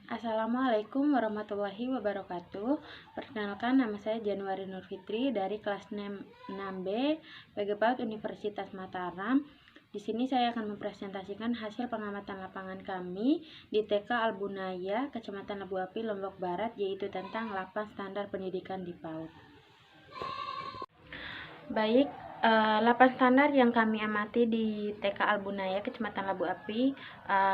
Assalamualaikum warahmatullahi wabarakatuh. Perkenalkan, nama saya Januari Nurfitri dari kelas 6B PGPAUD Universitas Mataram. Di sini saya akan mempresentasikan hasil pengamatan lapangan kami di TK Albunaya, Kecamatan Labu Api, Lombok Barat, yaitu tentang 8 standar pendidikan di PAUD. Baik, 8 standar yang kami amati di TK Albunaya, Kecamatan Labu Api,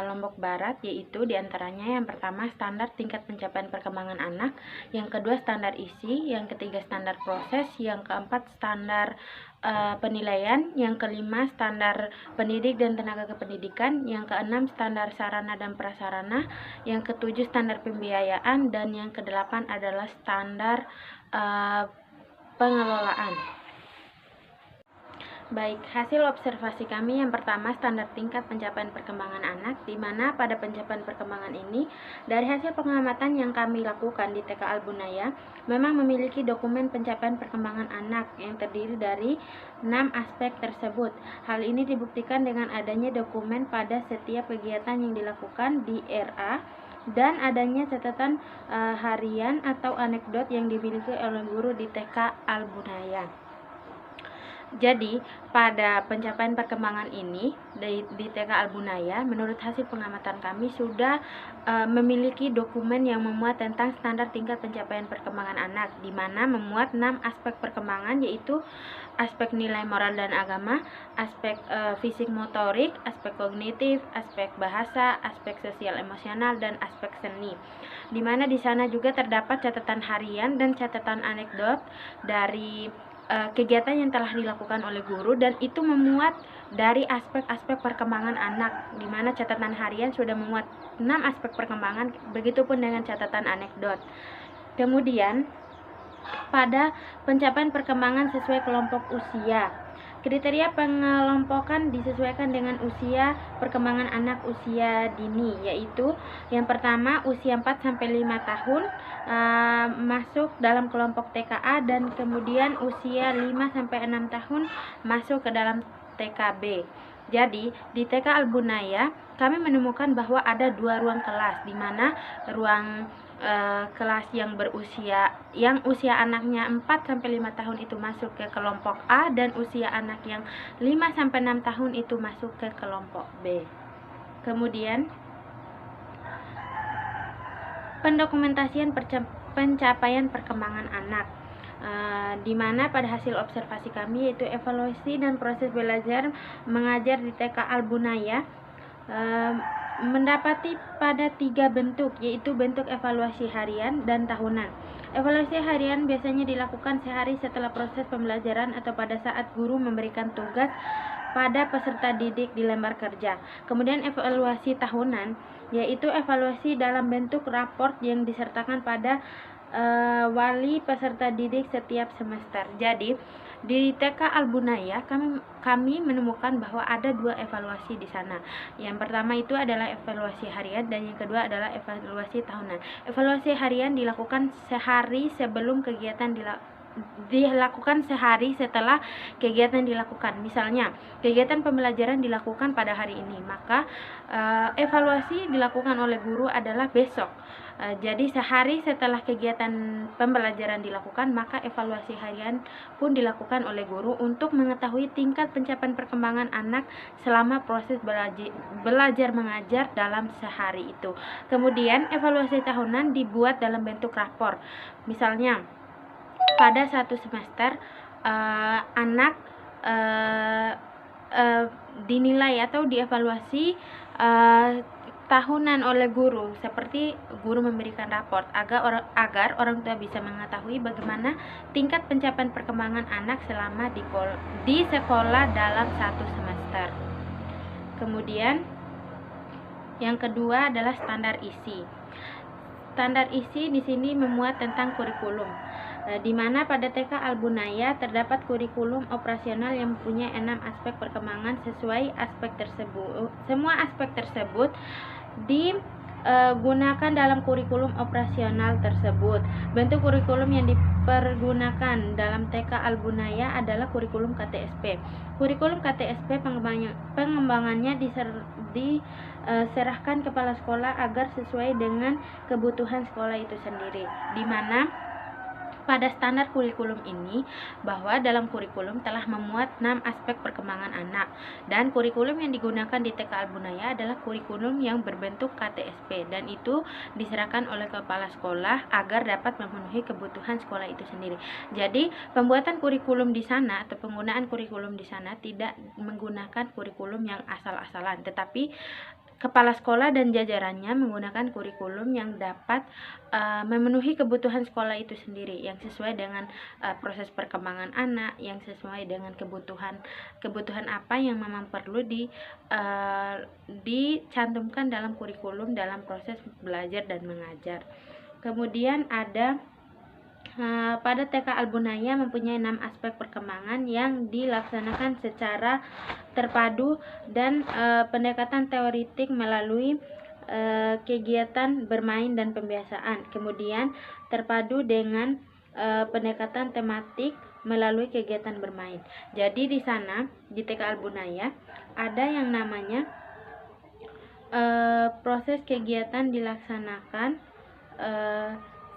Lombok Barat, yaitu diantaranya yang pertama standar tingkat pencapaian perkembangan anak, yang kedua standar isi, yang ketiga standar proses, yang keempat standar penilaian, yang kelima standar pendidik dan tenaga kependidikan, yang keenam standar sarana dan prasarana, yang ketujuh standar pembiayaan, dan yang kedelapan adalah standar pengelolaan. Baik, hasil observasi kami yang pertama standar tingkat pencapaian perkembangan anak, di mana pada pencapaian perkembangan ini dari hasil pengamatan yang kami lakukan di TK Albunaya memang memiliki dokumen pencapaian perkembangan anak yang terdiri dari 6 aspek tersebut. Hal ini dibuktikan dengan adanya dokumen pada setiap kegiatan yang dilakukan di RA dan adanya catatan harian atau anekdot yang dimiliki oleh guru di TK Albunaya. Jadi, pada pencapaian perkembangan ini di TK Albunaya, menurut hasil pengamatan kami sudah memiliki dokumen yang memuat tentang standar tingkat pencapaian perkembangan anak, di mana memuat 6 aspek perkembangan, yaitu aspek nilai moral dan agama, aspek fisik motorik, aspek kognitif, aspek bahasa, aspek sosial emosional, dan aspek seni. Di mana di sana juga terdapat catatan harian dan catatan anekdot dari kegiatan yang telah dilakukan oleh guru, dan itu memuat dari aspek-aspek perkembangan anak, di mana catatan harian sudah memuat 6 aspek perkembangan, begitupun dengan catatan anekdot. Kemudian pada pencapaian perkembangan sesuai kelompok usia, kriteria pengelompokan disesuaikan dengan usia perkembangan anak usia dini, yaitu yang pertama usia 4-5 tahun masuk dalam kelompok TKA, dan kemudian usia 5-6 tahun masuk ke dalam TKB. Jadi, di TK Albunaya kami menemukan bahwa ada 2 ruang kelas, di mana ruang kelas yang usia anaknya 4-5 tahun itu masuk ke kelompok A, dan usia anak yang 5-6 tahun itu masuk ke kelompok B. Kemudian pendokumentasian pencapaian perkembangan anak, di mana pada hasil observasi kami yaitu evaluasi dan proses belajar mengajar di TK Albunaya mendapati pada 3 bentuk, yaitu bentuk evaluasi harian dan tahunan. Evaluasi harian biasanya dilakukan sehari setelah proses pembelajaran atau pada saat guru memberikan tugas pada peserta didik di lembar kerja. Kemudian evaluasi tahunan, yaitu evaluasi dalam bentuk raport yang disertakan pada wali peserta didik setiap semester. Jadi, di TK Albunaya kami menemukan bahwa ada 2 evaluasi di sana. Yang pertama itu adalah evaluasi harian, dan yang kedua adalah evaluasi tahunan. Evaluasi harian dilakukan sehari sebelum kegiatan dilakukan sehari setelah kegiatan dilakukan. Misalnya, kegiatan pembelajaran dilakukan pada hari ini, maka evaluasi dilakukan oleh guru adalah besok. Jadi sehari setelah kegiatan pembelajaran dilakukan, maka evaluasi harian pun dilakukan oleh guru untuk mengetahui tingkat pencapaian perkembangan anak selama proses belajar mengajar dalam sehari itu. Kemudian evaluasi tahunan dibuat dalam bentuk rapor. Misalnya, pada 1 semester anak dinilai atau dievaluasi tahunan oleh guru, seperti guru memberikan raport agar orang tua bisa mengetahui bagaimana tingkat pencapaian perkembangan anak selama di sekolah dalam 1 semester. Kemudian yang kedua adalah standar isi. Standar isi di sini memuat tentang kurikulum, di mana pada TK Albunaya terdapat kurikulum operasional yang mempunyai 6 aspek perkembangan sesuai aspek tersebut. Semua aspek tersebut gunakan dalam kurikulum operasional tersebut. Bentuk kurikulum yang dipergunakan dalam TK Al-Bunaya adalah kurikulum KTSP. Kurikulum KTSP pengembangannya diserahkan kepala sekolah agar sesuai dengan kebutuhan sekolah itu sendiri, di mana pada standar kurikulum ini bahwa dalam kurikulum telah memuat 6 aspek perkembangan anak, dan kurikulum yang digunakan di TK Al-Bunaya adalah kurikulum yang berbentuk KTSP, dan itu diserahkan oleh kepala sekolah agar dapat memenuhi kebutuhan sekolah itu sendiri. Jadi pembuatan kurikulum di sana atau penggunaan kurikulum di sana tidak menggunakan kurikulum yang asal-asalan, tetapi kepala sekolah dan jajarannya menggunakan kurikulum yang dapat memenuhi kebutuhan sekolah itu sendiri, yang sesuai dengan proses perkembangan anak, yang sesuai dengan kebutuhan apa yang memang perlu dicantumkan dalam kurikulum dalam proses belajar dan mengajar. Kemudian ada pada TK Al-Bunaya mempunyai 6 aspek perkembangan yang dilaksanakan secara terpadu dan pendekatan teoritik melalui kegiatan bermain dan pembiasaan. Kemudian terpadu dengan pendekatan tematik melalui kegiatan bermain. Jadi di sana di TK Al-Bunaya ada yang namanya proses kegiatan dilaksanakan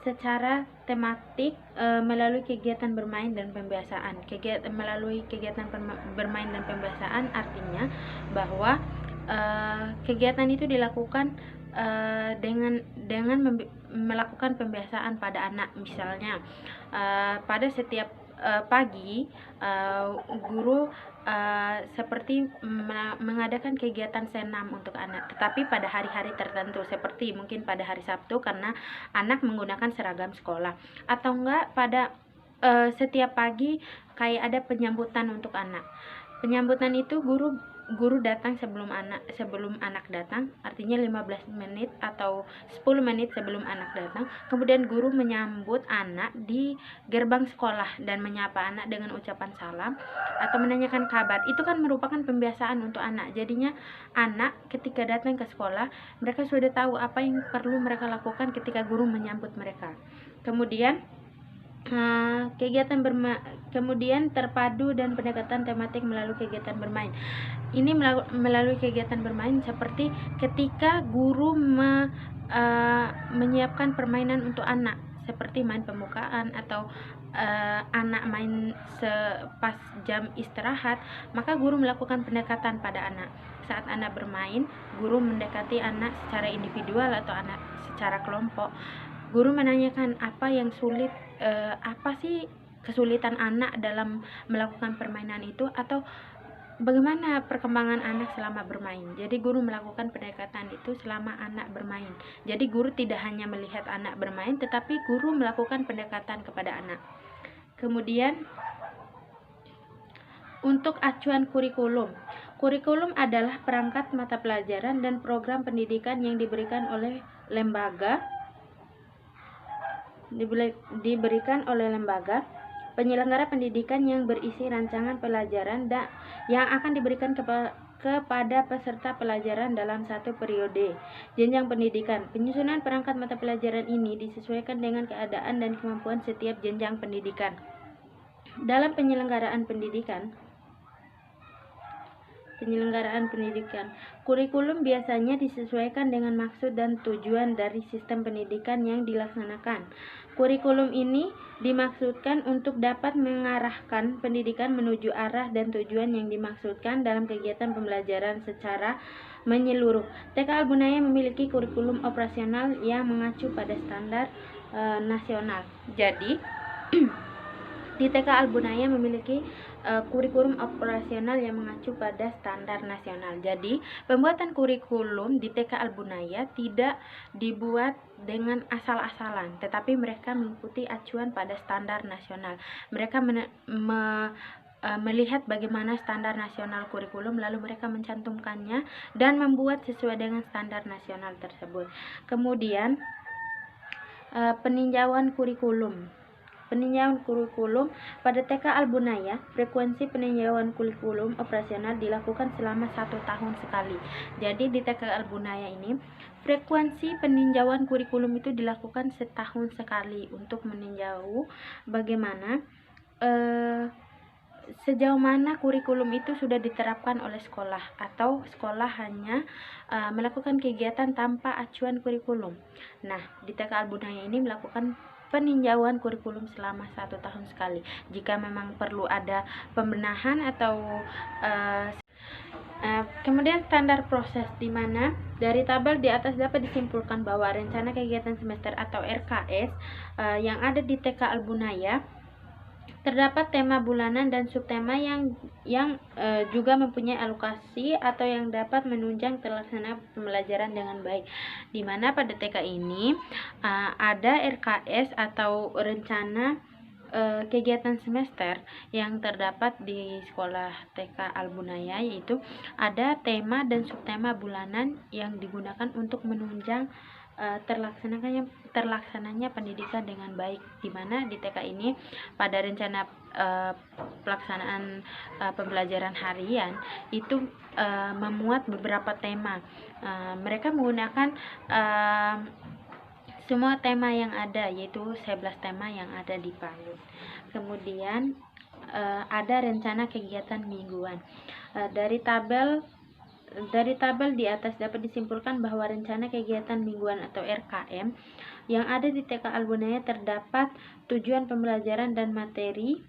secara tematik melalui kegiatan bermain dan pembiasaan. Melalui kegiatan bermain dan pembiasaan artinya bahwa kegiatan itu dilakukan dengan melakukan pembiasaan pada anak. Misalnya pada setiap pagi guru seperti mengadakan kegiatan senam untuk anak, tetapi pada hari-hari tertentu, seperti mungkin pada hari Sabtu karena anak menggunakan seragam sekolah, atau enggak pada setiap pagi kayak ada penyambutan untuk anak. Penyambutan itu guru datang sebelum anak datang, artinya 15 menit atau 10 menit sebelum anak datang. Kemudian guru menyambut anak di gerbang sekolah dan menyapa anak dengan ucapan salam atau menanyakan kabar. Itu kan merupakan pembiasaan untuk anak. Jadinya anak ketika datang ke sekolah, mereka sudah tahu apa yang perlu mereka lakukan ketika guru menyambut mereka. Kemudian kemudian terpadu dan pendekatan tematik melalui kegiatan bermain. Ini melalui kegiatan bermain seperti ketika guru menyiapkan permainan untuk anak, seperti main pembukaan atau anak main pas jam istirahat, maka guru melakukan pendekatan pada anak. Saat anak bermain, guru mendekati anak secara individual atau anak secara kelompok. Guru menanyakan apa yang sulit, apa sih kesulitan anak dalam melakukan permainan itu, atau bagaimana perkembangan anak selama bermain. Jadi guru melakukan pendekatan itu selama anak bermain. Jadi guru tidak hanya melihat anak bermain, tetapi guru melakukan pendekatan kepada anak. Kemudian untuk acuan kurikulum. Kurikulum adalah perangkat mata pelajaran dan program pendidikan yang diberikan oleh lembaga penyelenggara pendidikan yang berisi rancangan pelajaran yang akan diberikan kepada peserta pelajaran dalam satu periode jenjang pendidikan. Penyusunan perangkat mata pelajaran ini disesuaikan dengan keadaan dan kemampuan setiap jenjang pendidikan. Dalam penyelenggaraan pendidikan, kurikulum biasanya disesuaikan dengan maksud dan tujuan dari sistem pendidikan yang dilaksanakan. Kurikulum ini dimaksudkan untuk dapat mengarahkan pendidikan menuju arah dan tujuan yang dimaksudkan dalam kegiatan pembelajaran secara menyeluruh. TK Al-Bunaya memiliki kurikulum operasional yang mengacu pada standar nasional. Jadi di TK Al-Bunaya memiliki kurikulum operasional yang mengacu pada standar nasional. Jadi, pembuatan kurikulum di TK Al-Bunaya tidak dibuat dengan asal-asalan, tetapi mereka mengikuti acuan pada standar nasional. Mereka melihat bagaimana standar nasional kurikulum, lalu mereka mencantumkannya dan membuat sesuai dengan standar nasional tersebut. Kemudian, peninjauan kurikulum. Pada TK Al-Bunaya, frekuensi peninjauan kurikulum operasional dilakukan selama 1 tahun sekali. Jadi di TK Al-Bunaya ini Frekuensi peninjauan kurikulum itu dilakukan setahun sekali untuk meninjau bagaimana sejauh mana kurikulum itu sudah diterapkan oleh sekolah, atau sekolah hanya melakukan kegiatan tanpa acuan kurikulum. Nah, di TK Albunaya ini melakukan peninjauan kurikulum selama 1 tahun sekali. Jika memang perlu ada pembenahan atau kemudian standar proses, di mana dari tabel di atas dapat disimpulkan bahwa rencana kegiatan semester atau RKS yang ada di TK Albunaya terdapat tema bulanan dan subtema yang juga mempunyai alokasi atau yang dapat menunjang terlaksana pembelajaran dengan baik. Di mana pada TK ini ada RKS atau rencana kegiatan semester yang terdapat di sekolah TK Albunaya, yaitu ada tema dan subtema bulanan yang digunakan untuk menunjang terlaksananya pendidikan dengan baik, di mana di TK ini pada rencana pelaksanaan pembelajaran harian itu memuat beberapa tema. Mereka menggunakan semua tema yang ada, yaitu 11 tema yang ada di PAUD. Kemudian ada rencana kegiatan mingguan. Dari tabel di atas dapat disimpulkan bahwa rencana kegiatan mingguan atau RKM yang ada di TK Albunaya terdapat tujuan pembelajaran dan materi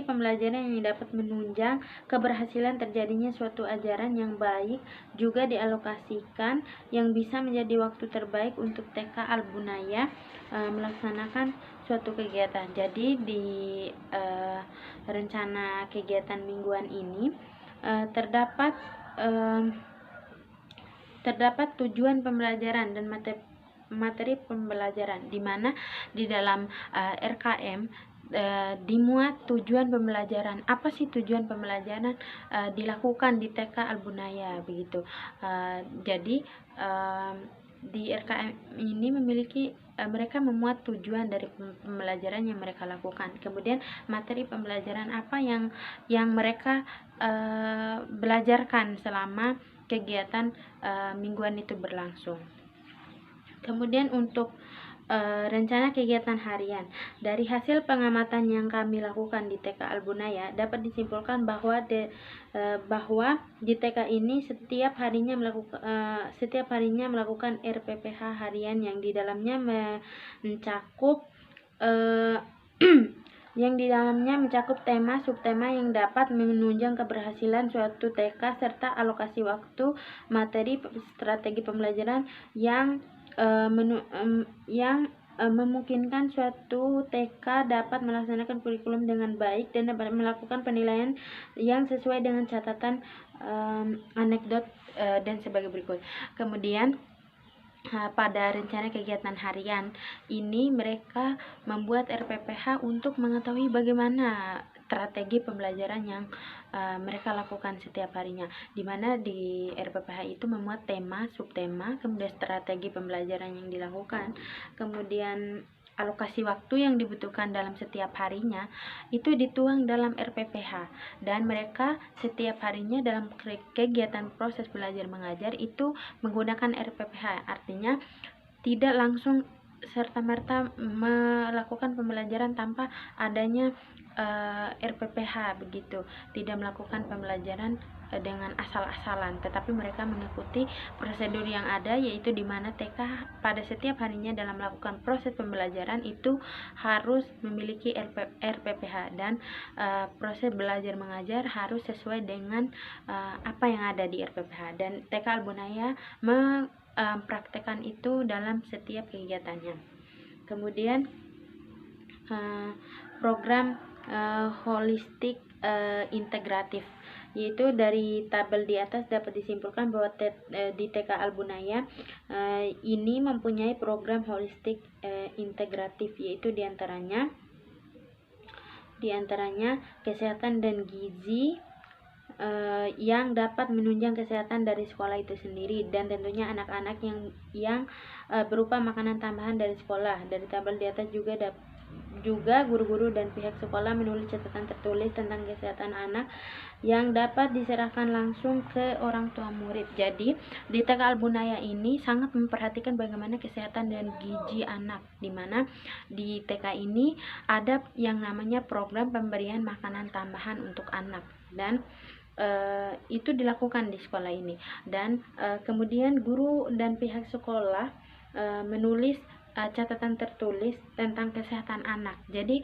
pembelajaran yang dapat menunjang keberhasilan terjadinya suatu ajaran yang baik, juga dialokasikan yang bisa menjadi waktu terbaik untuk TK Albunaya melaksanakan suatu kegiatan. Jadi di rencana kegiatan mingguan ini terdapat tujuan pembelajaran dan materi pembelajaran, di mana di dalam RKM dimuat tujuan pembelajaran. Apa sih tujuan pembelajaran dilakukan di TK Albunaya, begitu. Jadi di RKM ini memiliki mereka memuat tujuan dari pembelajaran yang mereka lakukan. Kemudian materi pembelajaran apa yang mereka belajarkan selama kegiatan mingguan itu berlangsung. Kemudian untuk rencana kegiatan harian, dari hasil pengamatan yang kami lakukan di TK Albunaya dapat disimpulkan bahwa di TK ini setiap harinya melakukan RPPH harian yang di dalamnya mencakup tema subtema yang dapat menunjang keberhasilan suatu TK serta alokasi waktu, materi, strategi pembelajaran yang memungkinkan suatu TK dapat melaksanakan kurikulum dengan baik dan dapat melakukan penilaian yang sesuai dengan catatan anekdot dan sebagai berikut. Kemudian pada rencana kegiatan harian ini mereka membuat RPPH untuk mengetahui bagaimana strategi pembelajaran yang mereka lakukan setiap harinya, di mana di RPPH itu memuat tema, subtema, kemudian strategi pembelajaran yang dilakukan, kemudian alokasi waktu yang dibutuhkan dalam setiap harinya itu dituang dalam RPPH, dan mereka setiap harinya dalam kegiatan proses belajar mengajar itu menggunakan RPPH. Artinya tidak langsung serta-merta melakukan pembelajaran tanpa adanya RPPH, begitu. Tidak melakukan pembelajaran dengan asal-asalan, tetapi mereka mengikuti prosedur yang ada, yaitu di mana TK pada setiap harinya dalam melakukan proses pembelajaran itu harus memiliki RPPH, dan proses belajar mengajar harus sesuai dengan apa yang ada di RPPH, dan TK Albunaya mempraktekkan itu dalam setiap kegiatannya. Kemudian program holistik integratif, yaitu dari tabel di atas dapat disimpulkan bahwa di TK Albunaya ini mempunyai program holistik integratif, yaitu diantaranya kesehatan dan gizi yang dapat menunjang kesehatan dari sekolah itu sendiri, dan tentunya anak-anak yang berupa makanan tambahan dari sekolah. Dari tabel di atas juga juga guru-guru dan pihak sekolah menulis catatan tertulis tentang kesehatan anak yang dapat diserahkan langsung ke orang tua murid. Jadi, di TK Albunaya ini sangat memperhatikan bagaimana kesehatan dan gizi anak, di mana di TK ini ada yang namanya program pemberian makanan tambahan untuk anak, dan itu dilakukan di sekolah ini. Dan kemudian guru dan pihak sekolah menulis catatan tertulis tentang kesehatan anak. Jadi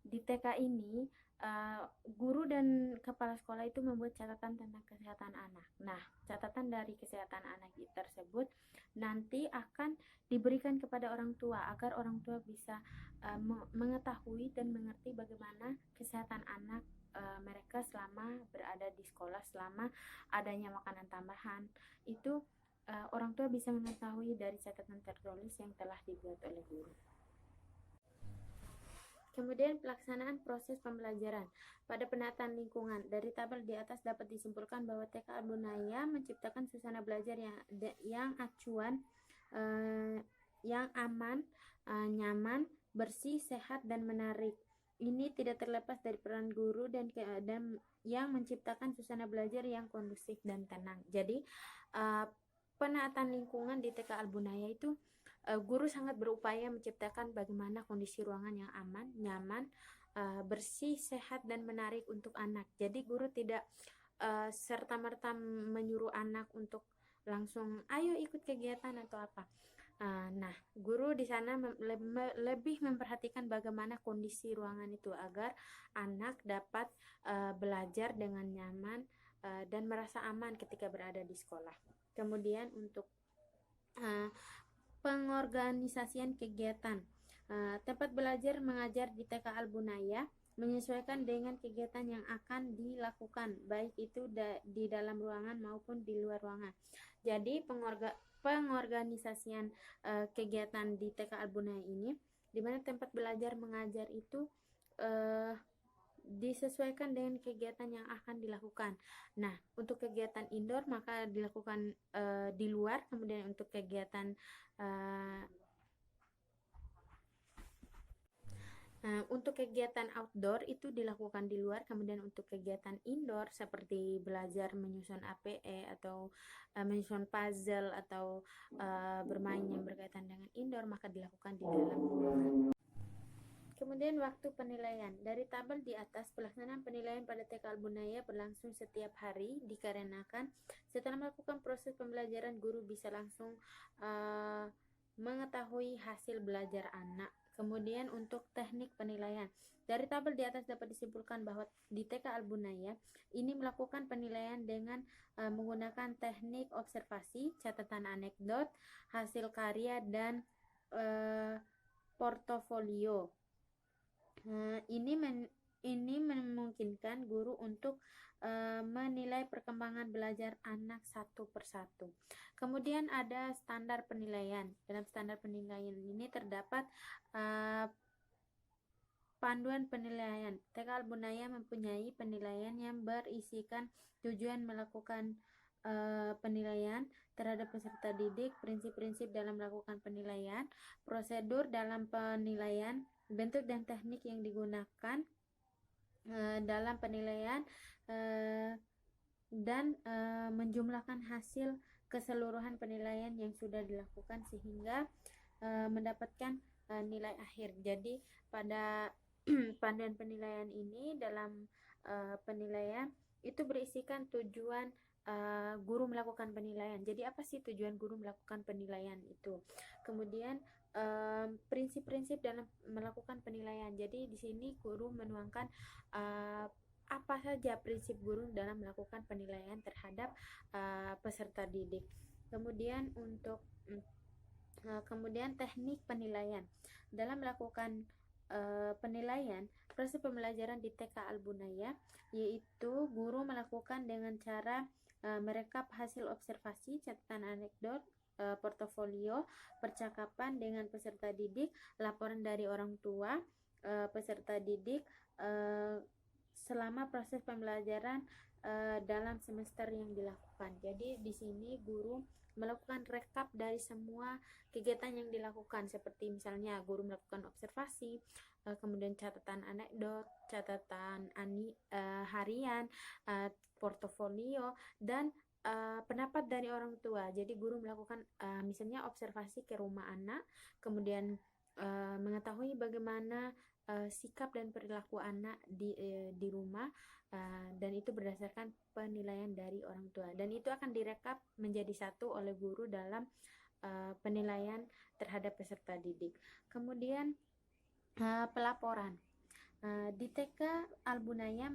di TK ini guru dan kepala sekolah itu membuat catatan tentang kesehatan anak. Nah, catatan dari kesehatan anak tersebut nanti akan diberikan kepada orang tua agar orang tua bisa mengetahui dan mengerti bagaimana kesehatan anak mereka selama berada di sekolah, selama adanya makanan tambahan. Itu orang tua bisa mengetahui dari catatan tertulis yang telah dibuat oleh guru. Kemudian pelaksanaan proses pembelajaran. Pada penataan lingkungan, dari tabel di atas dapat disimpulkan bahwa TK Albunaya menciptakan suasana belajar yang acuan, yang aman, nyaman, bersih, sehat, dan menarik. Ini tidak terlepas dari peran guru dan yang menciptakan suasana belajar yang kondusif dan tenang. Jadi penataan lingkungan di TK Albunaya itu guru sangat berupaya menciptakan bagaimana kondisi ruangan yang aman, nyaman, bersih, sehat, dan menarik untuk anak. Jadi guru tidak serta-merta menyuruh anak untuk langsung ayo ikut kegiatan atau apa. Nah, guru di sana lebih memperhatikan bagaimana kondisi ruangan itu agar anak dapat belajar dengan nyaman dan merasa aman ketika berada di sekolah. Kemudian untuk pengorganisasian kegiatan. Tempat belajar mengajar di TK Albunaya menyesuaikan dengan kegiatan yang akan dilakukan, baik itu di dalam ruangan maupun di luar ruangan. Jadi pengorganisasian kegiatan di TK Albunaya ini, di mana tempat belajar mengajar itu disesuaikan dengan kegiatan yang akan dilakukan. Nah, untuk kegiatan indoor maka dilakukan di luar, kemudian untuk kegiatan untuk kegiatan outdoor itu dilakukan di luar, kemudian untuk kegiatan indoor seperti belajar menyusun APE atau menyusun puzzle atau bermain yang berkaitan dengan indoor maka dilakukan di dalam ruangan. Kemudian waktu penilaian. Dari tabel di atas, pelaksanaan penilaian pada TK Albunaya berlangsung setiap hari dikarenakan setelah melakukan proses pembelajaran guru bisa langsung mengetahui hasil belajar anak. Kemudian untuk teknik penilaian. Dari tabel di atas dapat disimpulkan bahwa di TK Albunaya ini melakukan penilaian dengan menggunakan teknik observasi, catatan anekdot, hasil karya, dan portofolio. Ini memungkinkan guru untuk menilai perkembangan belajar anak satu persatu. Kemudian ada standar penilaian. Dalam standar penilaian ini terdapat panduan penilaian. TK Albunaya mempunyai penilaian yang berisikan tujuan melakukan penilaian terhadap peserta didik, prinsip-prinsip dalam melakukan penilaian, prosedur dalam penilaian, bentuk dan teknik yang digunakan dalam penilaian, dan menjumlahkan hasil keseluruhan penilaian yang sudah dilakukan sehingga mendapatkan nilai akhir. Jadi pada panduan penilaian ini dalam penilaian itu berisikan tujuan guru melakukan penilaian. Jadi apa sih tujuan guru melakukan penilaian itu? Kemudian prinsip-prinsip dalam melakukan penilaian. Jadi di sini guru menuangkan apa saja prinsip guru dalam melakukan penilaian terhadap peserta didik. Kemudian untuk kemudian teknik penilaian. Dalam melakukan penilaian, proses pembelajaran di TK Albunaya yaitu guru melakukan dengan cara merekap hasil observasi, catatan anekdot, portofolio, percakapan dengan peserta didik, laporan dari orang tua peserta didik, selama proses pembelajaran dalam semester yang dilakukan. Jadi di sini guru melakukan rekap dari semua kegiatan yang dilakukan, seperti misalnya guru melakukan observasi, kemudian catatan anekdot, catatan harian, portofolio, dan pendapat dari orang tua. Jadi guru melakukan misalnya observasi ke rumah anak, kemudian mengetahui bagaimana sikap dan perilaku anak di rumah, dan itu berdasarkan penilaian dari orang tua, dan itu akan direkap menjadi satu oleh guru dalam penilaian terhadap peserta didik. Kemudian pelaporan. Di TK Albunaya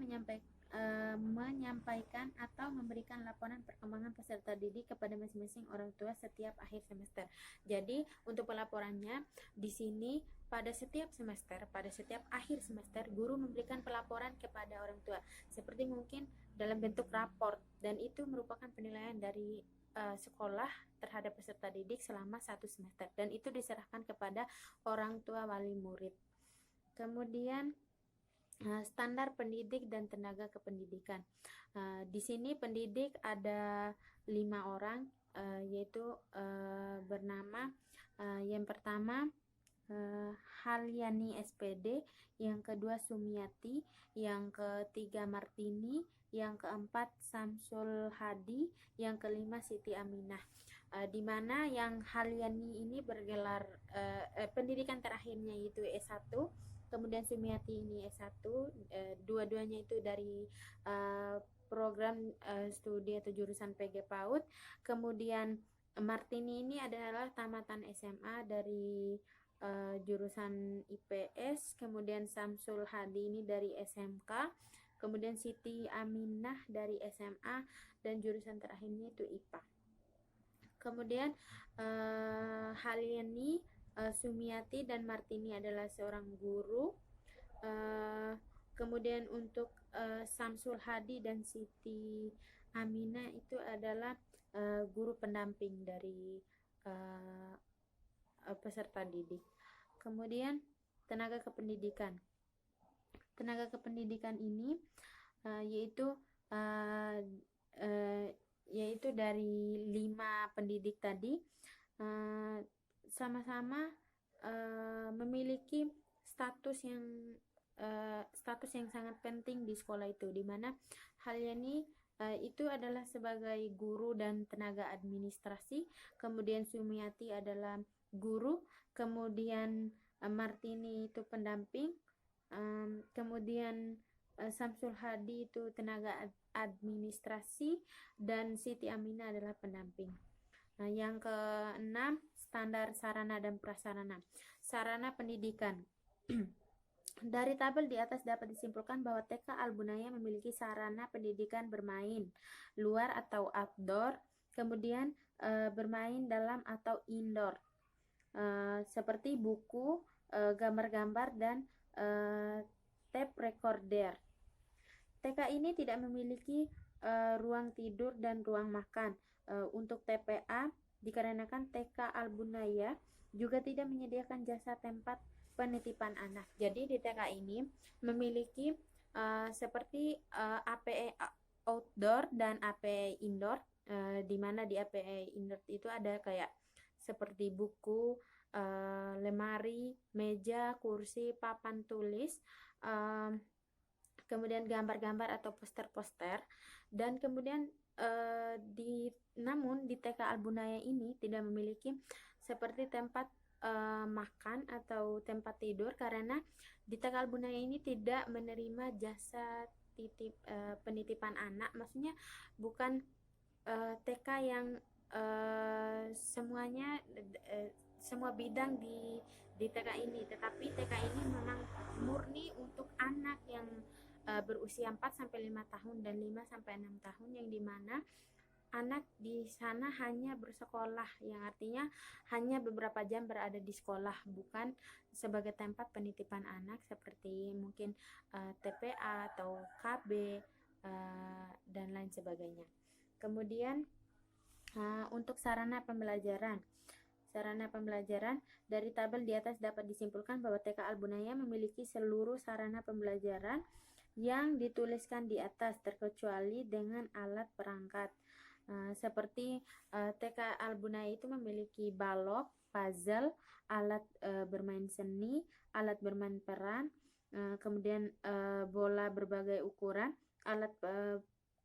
menyampaikan atau memberikan laporan perkembangan peserta didik kepada masing-masing orang tua setiap akhir semester. Jadi untuk pelaporannya di sini pada setiap semester, pada setiap akhir semester, guru memberikan pelaporan kepada orang tua, seperti mungkin dalam bentuk raport, dan itu merupakan penilaian dari sekolah terhadap peserta didik selama 1 semester, dan itu diserahkan kepada orang tua wali murid. Kemudian standar pendidik dan tenaga kependidikan. Di sini pendidik ada 5 orang, yaitu bernama yang pertama Halyani SPD, yang kedua Sumiati, yang ketiga Martini, yang keempat Samsul Hadi, yang kelima Siti Aminah. Di mana yang Halyani ini bergelar pendidikan terakhirnya yaitu S1, kemudian Sumiati ini S1, dua-duanya itu dari program studi atau jurusan PG PAUD. Kemudian Martini ini adalah tamatan SMA dari jurusan IPS. Kemudian Samsul Hadi ini dari SMK. Kemudian Siti Aminah dari SMA, dan jurusan terakhirnya itu IPA. Kemudian Halyani, Sumiati, dan Martini adalah seorang guru. Kemudian untuk Samsul Hadi dan Siti Aminah itu adalah guru pendamping dari peserta didik. Kemudian tenaga kependidikan. Tenaga kependidikan ini yaitu dari 5 pendidik tadi, sama-sama memiliki status yang sangat penting di sekolah itu, di mana Halyani itu adalah sebagai guru dan tenaga administrasi, kemudian Sumiati adalah guru, kemudian Martini itu pendamping, kemudian Samsul Hadi itu tenaga administrasi, dan Siti Aminah adalah pendamping. Yang keenam, standar sarana dan prasarana. Sarana pendidikan. Dari tabel di atas dapat disimpulkan bahwa TK Albunaya memiliki sarana pendidikan bermain luar atau outdoor, kemudian bermain dalam atau indoor, seperti buku, gambar-gambar, dan tape recorder. TK ini tidak memiliki ruang tidur dan ruang makan. Untuk TPA, dikarenakan TK Albunaya juga tidak menyediakan jasa tempat penitipan anak. Jadi di TK ini memiliki seperti APE outdoor dan APE indoor, di mana di APE indoor itu ada kayak seperti buku, lemari, meja, kursi, papan tulis, kemudian gambar-gambar atau poster-poster. Dan kemudian namun di TK Albunaya ini tidak memiliki seperti tempat makan atau tempat tidur, karena di TK Albunaya ini tidak menerima jasa penitipan anak. Maksudnya bukan TK yang semuanya semua bidang di TK ini, tetapi TK ini memang murni untuk anak yang berusia 4-5 tahun dan 5-6 tahun, yang dimana anak di sana hanya bersekolah, yang artinya hanya beberapa jam berada di sekolah, bukan sebagai tempat penitipan anak seperti mungkin TPA atau KB dan lain sebagainya. Kemudian untuk sarana pembelajaran. Sarana pembelajaran, dari tabel di atas dapat disimpulkan bahwa TK Albunaya memiliki seluruh sarana pembelajaran yang dituliskan di atas terkecuali dengan alat perangkat. Seperti TK Al-Bunaya itu memiliki balok, puzzle, alat bermain seni, alat bermain peran, kemudian bola berbagai ukuran,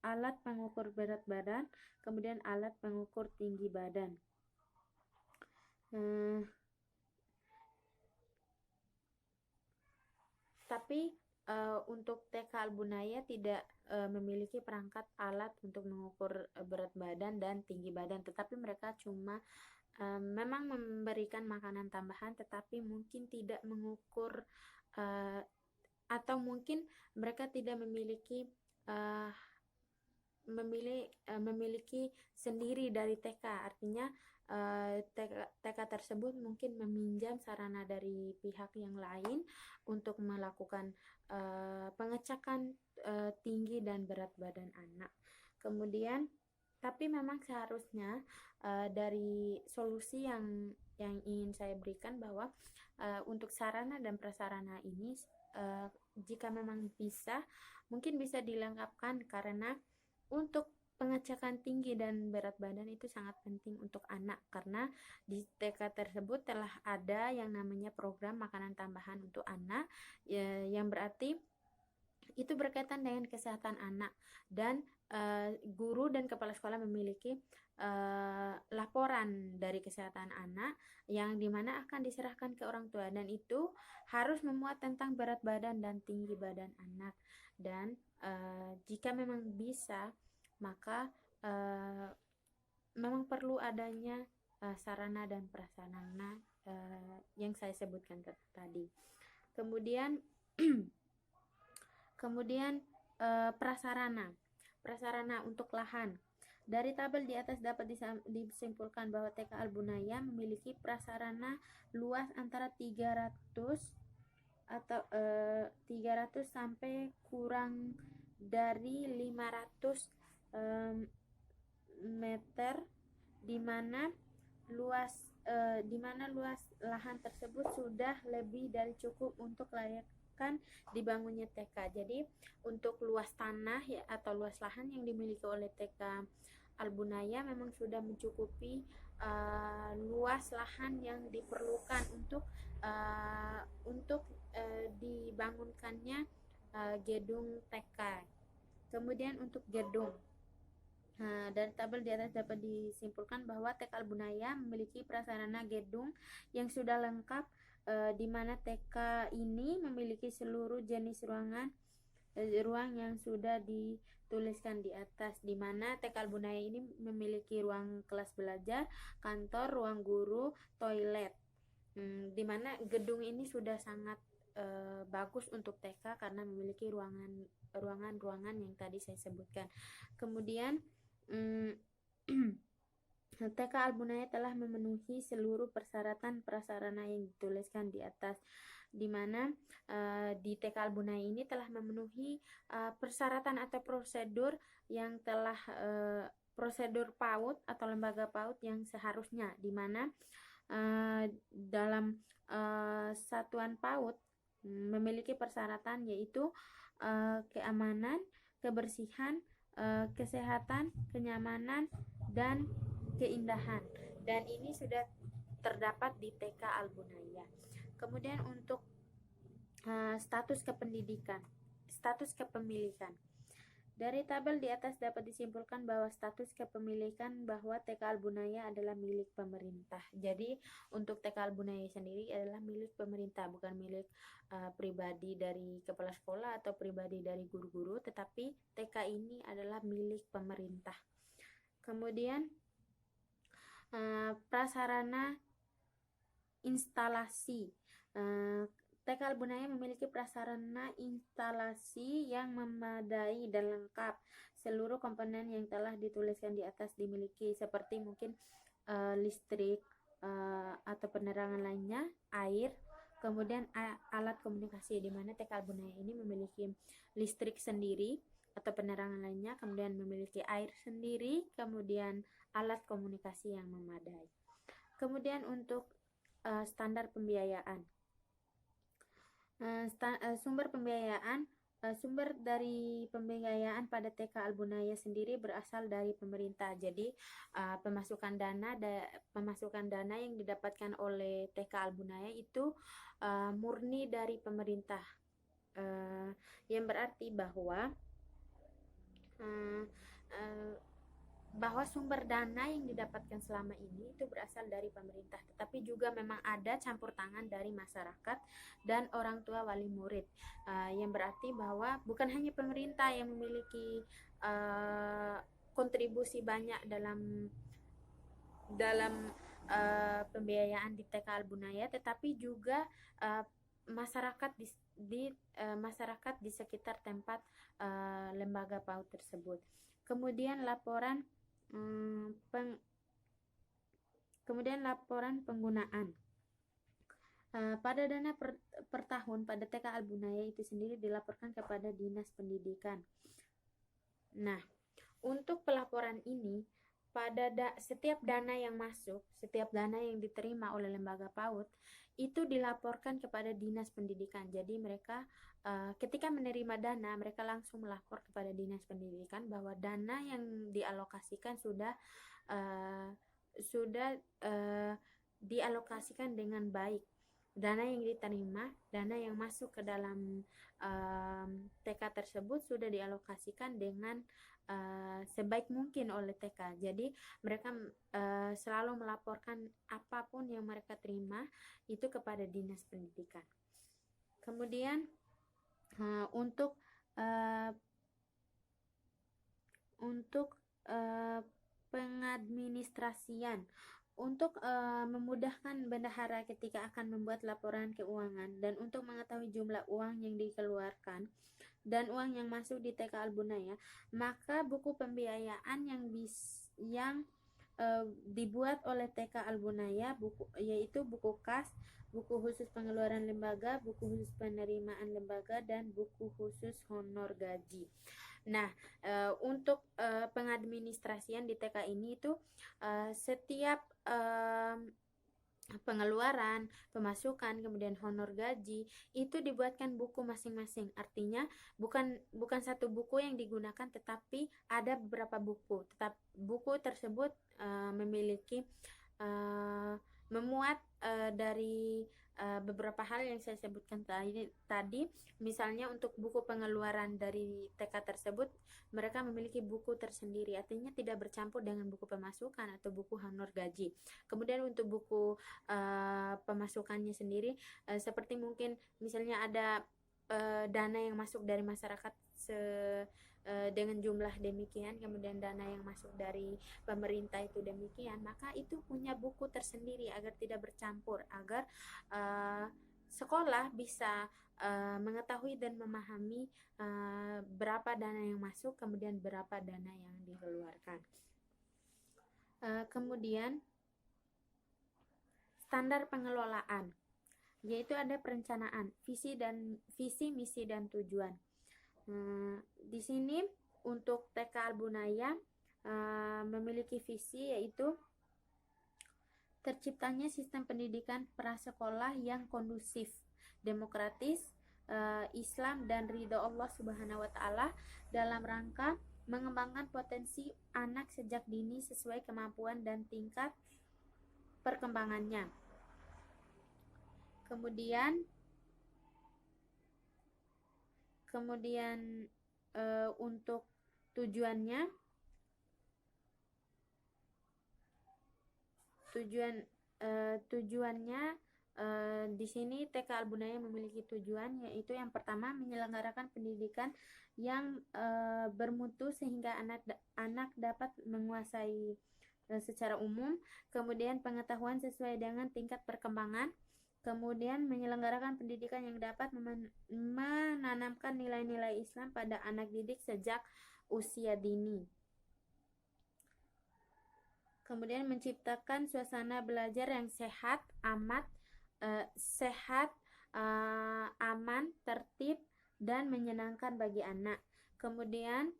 alat pengukur berat badan, kemudian alat pengukur tinggi badan. Tapi untuk TK Al-Bunaya tidak memiliki perangkat alat untuk mengukur berat badan dan tinggi badan, tetapi mereka cuma memang memberikan makanan tambahan, tetapi mungkin tidak mengukur atau mungkin mereka tidak memiliki memiliki sendiri dari TK. Artinya TK tersebut mungkin meminjam sarana dari pihak yang lain untuk melakukan pengecekan tinggi dan berat badan anak. Kemudian tapi memang seharusnya dari solusi yang ingin saya berikan bahwa untuk sarana dan prasarana ini jika memang bisa, mungkin bisa dilengkapkan, karena untuk pengecekan tinggi dan berat badan itu sangat penting untuk anak, karena di TK tersebut telah ada yang namanya program makanan tambahan untuk anak, yang berarti itu berkaitan dengan kesehatan anak, dan guru dan kepala sekolah memiliki laporan dari kesehatan anak yang dimana akan diserahkan ke orang tua, dan itu harus memuat tentang berat badan dan tinggi badan anak. Dan jika memang bisa, maka memang perlu adanya sarana dan prasarana yang saya sebutkan tadi. Kemudian prasarana untuk lahan. Dari tabel di atas dapat disimpulkan bahwa TK Al-Bunaya memiliki prasarana luas antara 300 atau 300 sampai kurang dari 500 meter, di mana luas lahan tersebut sudah lebih dari cukup untuk layakkan dibangunnya TK. Jadi untuk luas tanah ya, atau luas lahan yang dimiliki oleh TK Al-Bunaya memang sudah mencukupi luas lahan yang diperlukan untuk dibangunkannya gedung TK. Kemudian untuk gedung, dari tabel di atas dapat disimpulkan bahwa TK Al-Bunaya memiliki prasarana gedung yang sudah lengkap, di mana TK ini memiliki seluruh jenis ruang yang sudah dituliskan di atas, di mana TK Al-Bunaya ini memiliki ruang kelas belajar, kantor, ruang guru, toilet. Di mana gedung ini sudah sangat bagus untuk TK karena memiliki ruangan-ruangan yang tadi saya sebutkan. Kemudian TK Al-Bunaya telah memenuhi seluruh persyaratan prasarana yang dituliskan di atas, di mana di TK Al-Bunaya ini telah memenuhi persyaratan atau prosedur yang telah prosedur PAUD atau lembaga PAUD yang seharusnya, di mana dalam satuan PAUD memiliki persyaratan, yaitu keamanan, kebersihan, kesehatan, kenyamanan, dan keindahan. Dan ini sudah terdapat di TK Al-Bunaya. Kemudian untuk status kepemilikan. Dari tabel di atas dapat disimpulkan bahwa status kepemilikan bahwa TK Al-Bunaya adalah milik pemerintah. Jadi untuk TK Al-Bunaya sendiri adalah milik pemerintah, bukan milik pribadi dari kepala sekolah atau pribadi dari guru-guru, tetapi TK ini adalah milik pemerintah. Kemudian prasarana instalasi. TK Al-Bunaya memiliki prasarana instalasi yang memadai dan lengkap. Seluruh komponen yang telah dituliskan di atas dimiliki, seperti mungkin listrik atau penerangan lainnya, air, kemudian alat komunikasi, di mana TK Al-Bunaya ini memiliki listrik sendiri atau penerangan lainnya, kemudian memiliki air sendiri, kemudian alat komunikasi yang memadai. Kemudian untuk standar pembiayaan. Sumber pembiayaan Sumber dari pembiayaan pada TK Al-Bunaya sendiri berasal dari pemerintah. Jadi pemasukan dana yang didapatkan oleh TK Al-Bunaya itu murni dari pemerintah. Yang berarti uh, uh, bahwa sumber dana yang didapatkan selama ini itu berasal dari pemerintah, tetapi juga memang ada campur tangan dari masyarakat dan orang tua wali murid, yang berarti bahwa bukan hanya pemerintah yang memiliki kontribusi banyak dalam pembiayaan di TK Al-Bunaya, tetapi juga masyarakat masyarakat di sekitar tempat lembaga PAUD tersebut. Kemudian laporan penggunaan. Pada dana per tahun pada TK Al-Bunaya itu sendiri dilaporkan kepada Dinas Pendidikan. Nah, untuk pelaporan ini, pada setiap dana yang masuk, setiap dana yang diterima oleh lembaga PAUD itu dilaporkan kepada Dinas Pendidikan. Jadi mereka ketika menerima dana, mereka langsung melapor kepada Dinas Pendidikan bahwa dana yang dialokasikan sudah dialokasikan dengan baik. Dana yang diterima, dana yang masuk ke dalam TK tersebut sudah dialokasikan dengan sebaik mungkin oleh TK. Jadi mereka selalu melaporkan apapun yang mereka terima itu kepada Dinas Pendidikan. Kemudian untuk pengadministrasian, untuk memudahkan bendahara ketika akan membuat laporan keuangan dan untuk mengetahui jumlah uang yang dikeluarkan dan uang yang masuk di TK Al-Bunaya, maka buku pembiayaan yang dibuat oleh TK Al-Bunaya yaitu buku kas, buku khusus pengeluaran lembaga, buku khusus penerimaan lembaga, dan buku khusus honor gaji. Nah, untuk pengadministrasian di TK ini itu setiap pengeluaran, pemasukan, kemudian honor gaji itu dibuatkan buku masing-masing. Artinya bukan satu buku yang digunakan, tetapi ada beberapa buku. Tetap buku tersebut memiliki memuat dari beberapa hal yang saya sebutkan tadi. Misalnya untuk buku pengeluaran dari TK tersebut, mereka memiliki buku tersendiri, artinya tidak bercampur dengan buku pemasukan atau buku honor gaji. Kemudian untuk buku pemasukannya sendiri, seperti mungkin misalnya ada dana yang masuk dari masyarakat dengan jumlah demikian, kemudian dana yang masuk dari pemerintah itu demikian, maka itu punya buku tersendiri agar tidak bercampur, agar sekolah bisa mengetahui dan memahami berapa dana yang masuk, kemudian berapa dana yang dikeluarkan. Kemudian standar pengelolaan, yaitu ada perencanaan, visi, misi, dan tujuan. Di sini untuk TK Al-Bunaya memiliki visi, yaitu terciptanya sistem pendidikan prasekolah yang kondusif, demokratis, Islam, dan ridho Allah Subhanahu wa Ta'ala dalam rangka mengembangkan potensi anak sejak dini sesuai kemampuan dan tingkat perkembangannya. Kemudian untuk tujuannya di sini TK Al-Bunaya memiliki tujuan, yaitu yang pertama menyelenggarakan pendidikan yang bermutu sehingga anak dapat menguasai secara umum, kemudian pengetahuan sesuai dengan tingkat perkembangan, kemudian menyelenggarakan pendidikan yang dapat menanamkan nilai-nilai Islam pada anak didik sejak usia dini. Kemudian menciptakan suasana belajar yang sehat, aman, tertib, dan menyenangkan bagi anak. Kemudian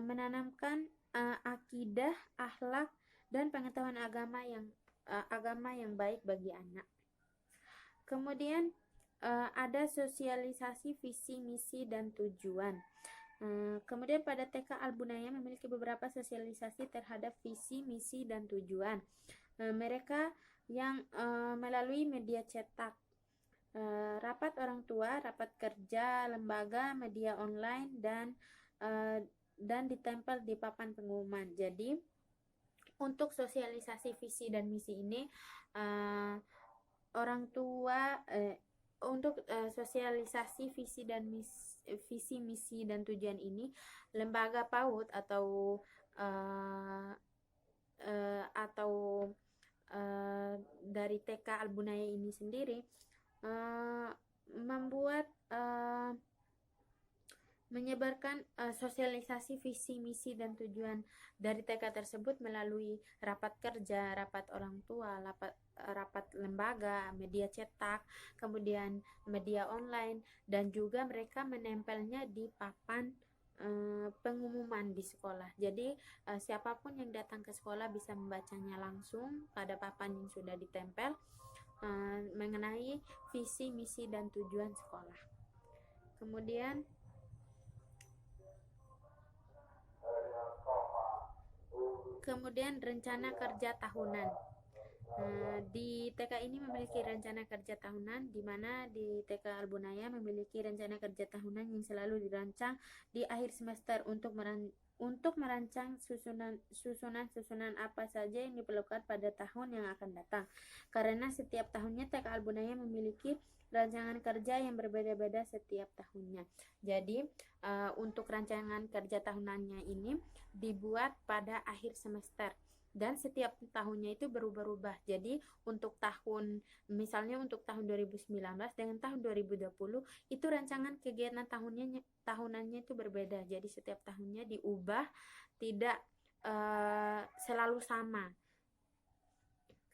menanamkan akidah, akhlak, dan pengetahuan agama yang baik bagi anak. Kemudian ada sosialisasi visi, misi, dan tujuan. Kemudian pada TK Al-Bunaya memiliki beberapa sosialisasi terhadap visi, misi, dan tujuan. Mereka yang melalui media cetak, rapat orang tua, rapat kerja, lembaga, media online, dan ditempel di papan pengumuman. Jadi untuk sosialisasi visi dan misi ini, orang tua untuk sosialisasi visi, misi, dan tujuan ini, lembaga PAUD atau dari TK Al-Bunaya ini sendiri menyebarkan sosialisasi visi, misi, dan tujuan dari TK tersebut melalui rapat kerja, rapat orang tua, rapat lembaga, media cetak, kemudian media online, dan juga mereka menempelnya di papan pengumuman di sekolah. Jadi siapapun yang datang ke sekolah bisa membacanya langsung pada papan yang sudah ditempel mengenai visi, misi, dan tujuan sekolah. Kemudian rencana kerja tahunan. Di TK ini memiliki rencana kerja tahunan, di mana di TK Al-Bunaya memiliki rencana kerja tahunan yang selalu dirancang di akhir semester untuk merancang susunan apa saja yang diperlukan pada tahun yang akan datang. Karena setiap tahunnya TK Al-Bunaya memiliki rancangan kerja yang berbeda-beda setiap tahunnya. Jadi untuk rancangan kerja tahunannya ini dibuat pada akhir semester dan setiap tahunnya itu berubah-ubah. Jadi misalnya untuk tahun 2019 dengan tahun 2020 itu rancangan kegiatan tahunannya itu berbeda. Jadi setiap tahunnya diubah, tidak selalu sama.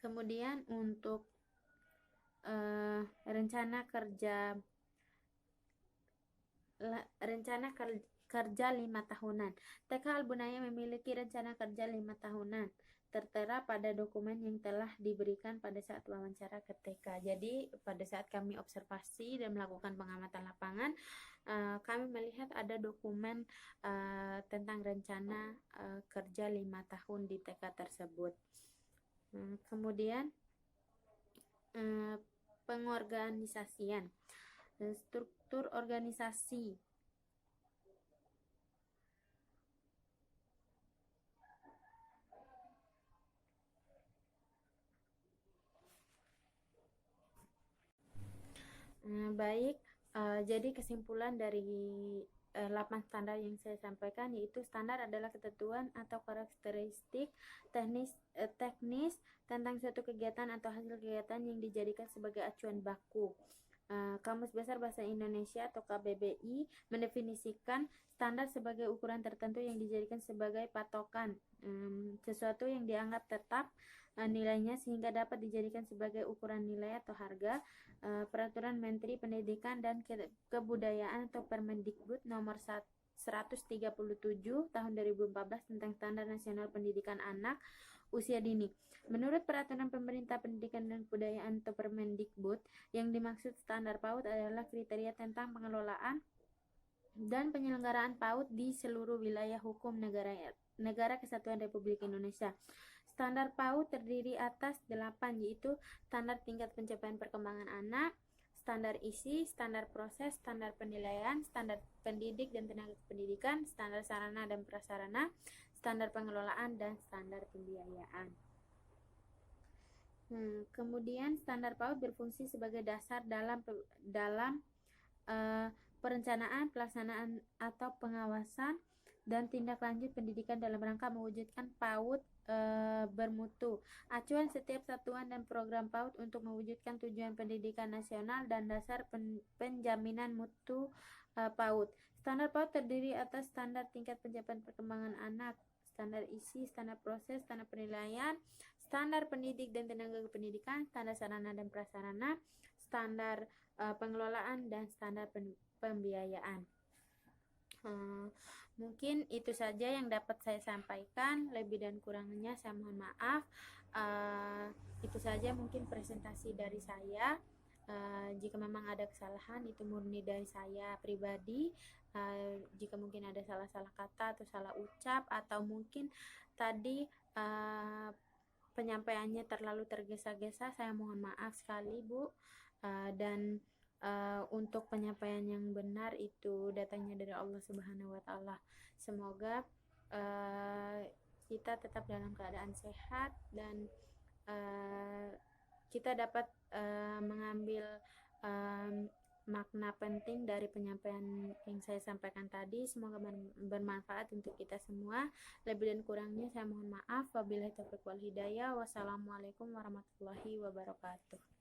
Kemudian untuk rencana kerja 5 tahunan. TK Al-Bunaya memiliki rencana kerja 5 tahunan tertera pada dokumen yang telah diberikan pada saat wawancara ke TK. Jadi pada saat kami observasi dan melakukan pengamatan lapangan, kami melihat ada dokumen tentang rencana kerja 5 tahun di TK tersebut. Kemudian pengorganisasian, struktur organisasi. Baik, jadi kesimpulan dari 8 standar yang saya sampaikan, yaitu standar adalah ketentuan atau karakteristik teknis tentang suatu kegiatan atau hasil kegiatan yang dijadikan sebagai acuan baku. Kamus Besar Bahasa Indonesia atau KBBI mendefinisikan standar sebagai ukuran tertentu yang dijadikan sebagai patokan sesuatu yang dianggap tetap nilainya sehingga dapat dijadikan sebagai ukuran nilai atau harga. Peraturan Menteri Pendidikan dan Kebudayaan atau Permendikbud nomor 137 tahun 2014 tentang Standar Nasional Pendidikan Anak Usia Dini. Menurut Peraturan Pemerintah Pendidikan dan Kebudayaan atau Permendikbud, yang dimaksud standar PAUD adalah kriteria tentang pengelolaan dan penyelenggaraan PAUD di seluruh wilayah hukum Negara Kesatuan Republik Indonesia. Standar PAUD terdiri atas 8, yaitu standar tingkat pencapaian perkembangan anak, standar isi, standar proses, standar penilaian, standar pendidik dan tenaga pendidikan, standar sarana dan prasarana, standar pengelolaan, dan standar pembiayaan. Kemudian standar PAUD berfungsi sebagai dasar dalam perencanaan, pelaksanaan atau pengawasan dan tindak lanjut pendidikan dalam rangka mewujudkan PAUD bermutu. Acuan setiap satuan dan program PAUD untuk mewujudkan tujuan pendidikan nasional dan dasar penjaminan mutu PAUD. Standar PAUD terdiri atas standar tingkat pencapaian perkembangan anak, standar isi, standar proses, standar penilaian, standar pendidik dan tenaga pendidikan, standar sarana dan prasarana, standar pengelolaan, dan standar pembiayaan. Mungkin itu saja yang dapat saya sampaikan. Lebih dan kurangnya saya mohon maaf. Itu saja mungkin presentasi dari saya. Jika memang ada kesalahan itu murni dari saya pribadi. Jika mungkin ada salah-salah kata atau salah ucap, atau mungkin tadi penyampaiannya terlalu tergesa-gesa, saya mohon maaf sekali Bu. Dan untuk penyampaian yang benar itu datangnya dari Allah Subhanahu wa Ta'ala. Semoga kita tetap dalam keadaan sehat, dan kita dapat mengambil makna penting dari penyampaian yang saya sampaikan tadi. Semoga bermanfaat untuk kita semua. Lebih dan kurangnya saya mohon maaf. Wabillahi taufiq wal hidayah. Wassalamualaikum warahmatullahi wabarakatuh.